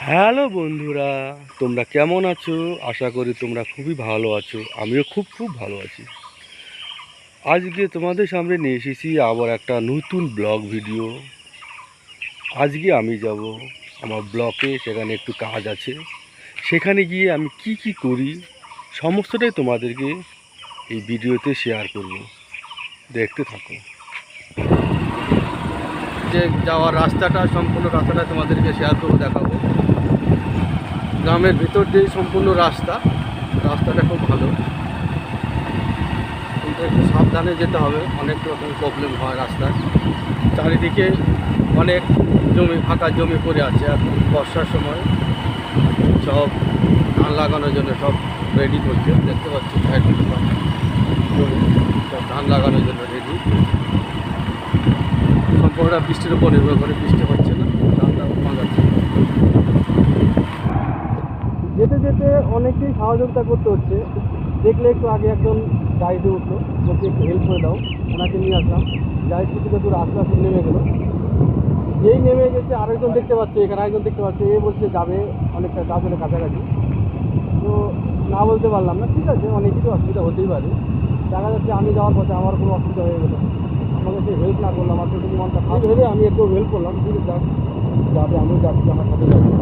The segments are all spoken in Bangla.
হ্যালো বন্ধুরা, তোমরা কেমন আছো? আশা করি তোমরা খুবই ভালো আছো। আমিও খুব ভালো আছি। আজকে তোমাদের সামনে নিয়ে এসেছি আবার একটা নতুন ব্লগ ভিডিও। আজকে আমি যাব আমার ব্লকে, সেখানে একটু কাজ আছে। সেখানে গিয়ে আমি কি করি সমস্তটাই তোমাদেরকে এই ভিডিওতে শেয়ার করব। দেখতে থাকো। যে যাওয়ার রাস্তাটা, সম্পূর্ণ রাস্তাটা তোমাদেরকে শেয়ার করবো, দেখাবো। গ্রামের ভিতর দিয়ে সম্পূর্ণ রাস্তাটা খুব ভালো, কিন্তু একটু সাবধানে যেতে হবে। অনেক রকম প্রবলেম হয় রাস্তায়। চারিদিকে অনেক ফাঁকা জমি পড়ে আছে। এখন বর্ষার সময় সব ধান লাগানোর জন্য সব রেডি করছে। দেখতে পাচ্ছি জমি সব ধান লাগানোর জন্য রেডি। সম্পূর্ণটা বৃষ্টির উপর নির্ভর করে, বৃষ্টি হচ্ছে না, ধানটা ভাঙাচ্ছে। যেতে যেতে অনেকেই সহযোগিতা করতে হচ্ছে। দেখলে একটু আগে একজন গাড়িতে উঠলো, বলছে একটু হেল্প করে দাও, ওনাকে নিয়ে আসলাম। যাই কিছুটা দূর আস্তে নেমে গেলো। যেই নেমে গেছে আরেকজন দেখতে পাচ্ছে, এখানে আরেকজন দেখতে পাচ্ছে, এ বলছে যাবে অনেকটা গাছের কাছাকাছি। তো না বলতে পারলাম না, ঠিক আছে, অনেক কিছু অসুবিধা হতেই পারে। দেখা যাচ্ছে আমি যাওয়ার পথে আমার কোনো অসুবিধা হয়ে গেলো, আমাকে সে হেল্প না করলাম, আমার প্রতি মনটা খারাপ ভেবে আমি একটু হেল্প করলাম। ঠিক আছে, যাবে, আমিও যাচ্ছি, আমার সাথে যাচ্ছি।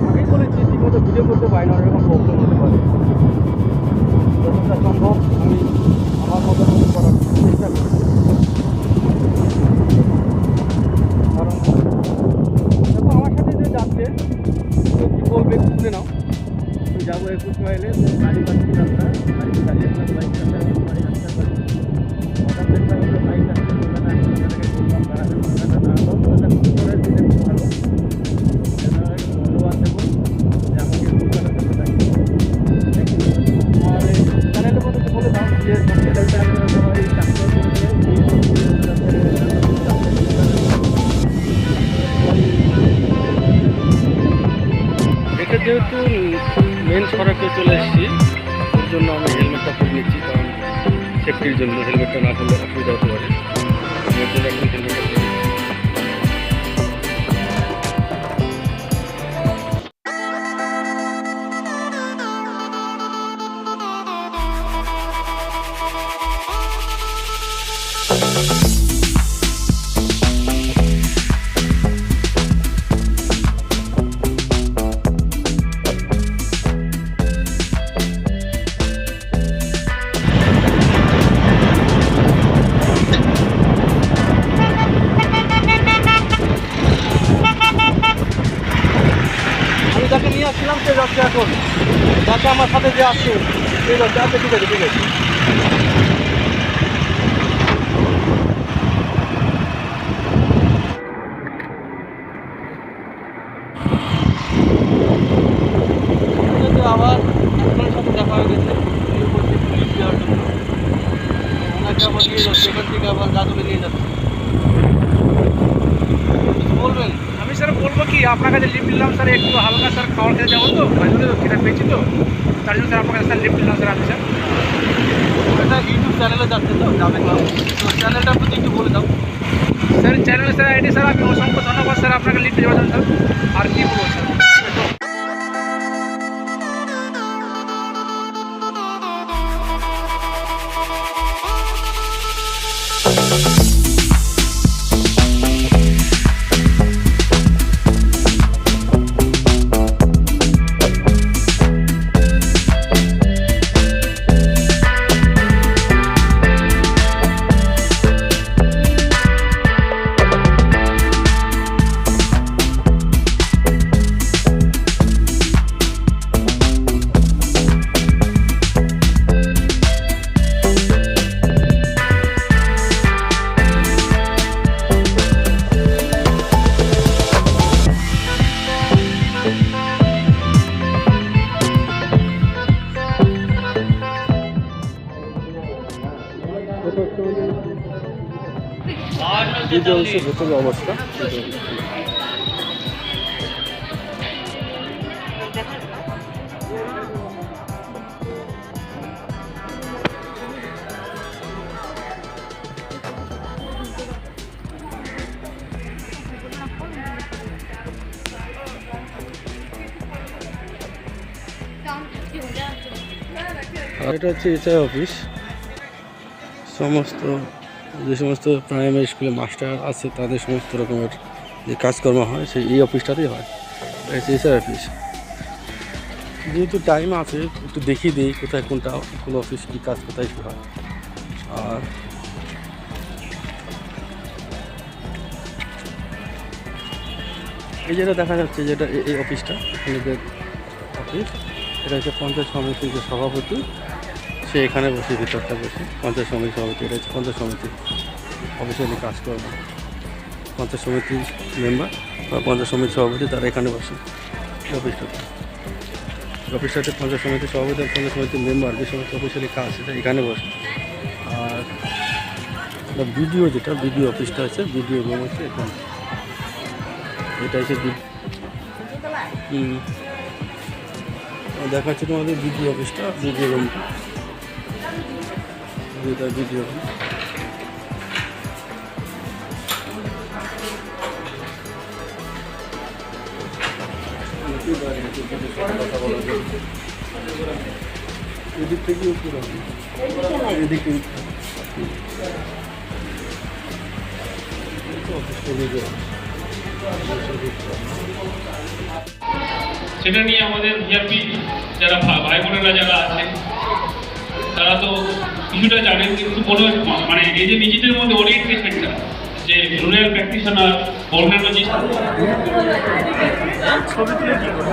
আগেই বলেছি ঠিকমতো ভিডিও করতে পারি না, অনেক রকম প্রবলেম হতে পারে। যতটা সম্ভব আমি আমার মতো করার চেষ্টা করি। কারণ দেখো, আমার সাথে যে যাচ্ছে কী বলবে শুনে নাও। আমি যাবো 21 মাইলে, গাড়ি পাচ্ছিলাম না, গাড়ি চালিয়েছিলাম, বাইক চালিয়েছিলাম, বাড়ি আসতে পারি। হঠাৎ দেখলাম একটা বাইক আসতে বলবে না, আমি তাদেরকে বললাম দাঁড়াবে, দাঁড়াবে না হোক, ওটা খুব করে দিলে খুব ভালো। ধন্যবাদ দেবো যে আমাকে পৌঁছানোর জন্য থাকি। আর চ্যানেলের মধ্যে বলে দাও যে চ্যানেলটা সবাই সাবস্ক্রাইব করে দেবে। এটা যেহেতু মেন সড়কে চলে এসেছি, ওর জন্য আমি হেলমেটটা পরে নিচ্ছি, কারণ সেফটির জন্য। হেলমেটটা না করলে অসুবিধা হতে পারে, এর জন্য এখন হেলমেটটা পরে নিচ্ছি। আমি যাকে নিয়ে আসছিলাম সে যাচ্ছে এখন, যাকে আমার সাথে যে আসছে সে যাচ্ছে। আচ্ছা, ঠিক আছে, ঠিক আছে। আবার একজনের সাথে দেখা হয়ে গেছে, উনি বলছে পুলিশ দেওয়ার জন্য। ওনাকে আবার নিয়ে যাচ্ছে, এখান থেকে আবার গাজলে নিয়ে যাচ্ছে। বলবেন? আমি স্যার বলবো কি, আপনার কাছে লিফট নিলাম স্যার, একটু হালকা স্যার খাবার খেতে যাবো তো, মাঝে তো খিদে পেয়েছি তো, তার জন্য স্যার আপনার কাছে স্যার লিফট নিলাম স্যার আমি স্যার। এটা ইউটিউব চ্যানেলে যাচ্ছে তো, যাবে তো চ্যানেলটা প্রতি একটু বলে দাও। Sir channel sir ID sir, আমি অসংখ্য ধন্যবাদ স্যার আপনাকে লিফট দেওয়ার জন্য স্যার। আর কি বলবো স্যার। ভেতরে অবস্থা আর এটা হচ্ছে এসআই অফিস। সমস্ত যে সমস্ত প্রাইমারি স্কুলে মাস্টার আছে তাদের সমস্ত রকমের যে কাজকর্ম হয় সেই এই অফিসটাতেই হয়। এটা হচ্ছে এসআই অফিস। যেহেতু টাইম আছে একটু দেখিয়ে দিই কোথায় কোনটা কোন অফিস কী কাজ কোথায় কী হয়। আর এই যেটা দেখা যাচ্ছে যেটা এই অফিসটা এখানের অফিস, এটা হচ্ছে পঞ্চায়েত সমিতির যে সভাপতি সে এখানে বসে ভিতরটা বসে পঞ্চায়েত সমিতি সভাপতি। এটা হচ্ছে পঞ্চায়েত সমিতি অফিসিয়ালি কাজ করবে। পঞ্চায়েত সমিতির মেম্বার বা পঞ্চায়েত সমিতির সভাপতি তারা এখানে বসে এই অফিসটাতে। অফিসটাতে পঞ্চায়েত সমিতির সভাপতি আর পঞ্চায়েত সমিতির মেম্বার যে সমস্ত অফিসিয়ালি কাজ সেটা এখানে বসে। আর বিডিও যেটা বিডিও অফিসটা আছে বিডিও রুম হচ্ছে এখানে। এটা হচ্ছে দেখাচ্ছি তোমাদের বিডিও অফিসটা বিডিও রুমটা। এটা বিডিও রুম। এদিক থেকে এদিক সেটা নিয়ে আমাদের ভিআরপি যারা ভাই বোনেরা যারা আছেন তারা তো কিছুটা জানেন, কিন্তু কোনো মানে এই যে নিজেদের মধ্যে ওরিয়েন্টেশনটা যে রুরাল প্র্যাকটিশনার বর্ণালজিস্ট ছবি তুলে কি করে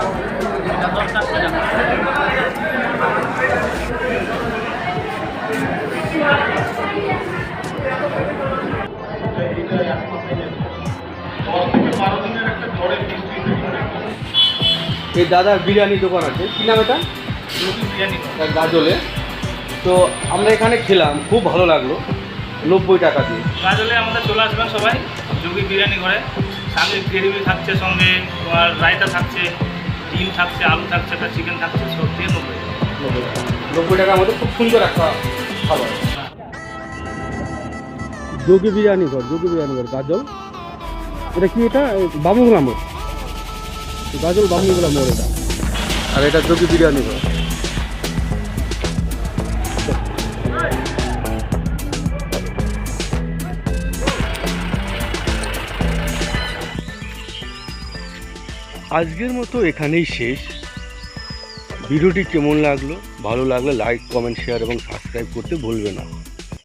এই দাদার বিরিয়ানি দোকান আছে, কি নাম এটা? বিরিয়ানি গাজলে। তো আমরা এখানে খেলাম, খুব ভালো লাগলো, 90 টাকা দিয়ে। গাজলে আমাদের চলে আসবেন সবাই যোগী বিরিয়ানি ঘরে। সঙ্গে গ্রেভি থাকছে, সঙ্গে তোমার রায়তা থাকছে, ডিম থাকছে, আলু থাকছে, একটা চিকেন থাকছে, সব দিয়ে 90 টাকার মধ্যে খুব সুন্দর একটা খাবার। যোগী বিরিয়ানি ঘর, যোগী বিরিয়ানি ঘর গাজল। এটা কি? এটা বামুগোলা মোড়, গাজল বামুগোলা মোড় এটা। আর এটা যোগী বিরিয়ানি ঘর। আজকের মতো এখানেই শেষ। ভিডিওটি কেমন লাগলো? ভালো লাগলে লাইক, কমেন্ট, শেয়ার এবং সাবস্ক্রাইব করতে ভুলবে না।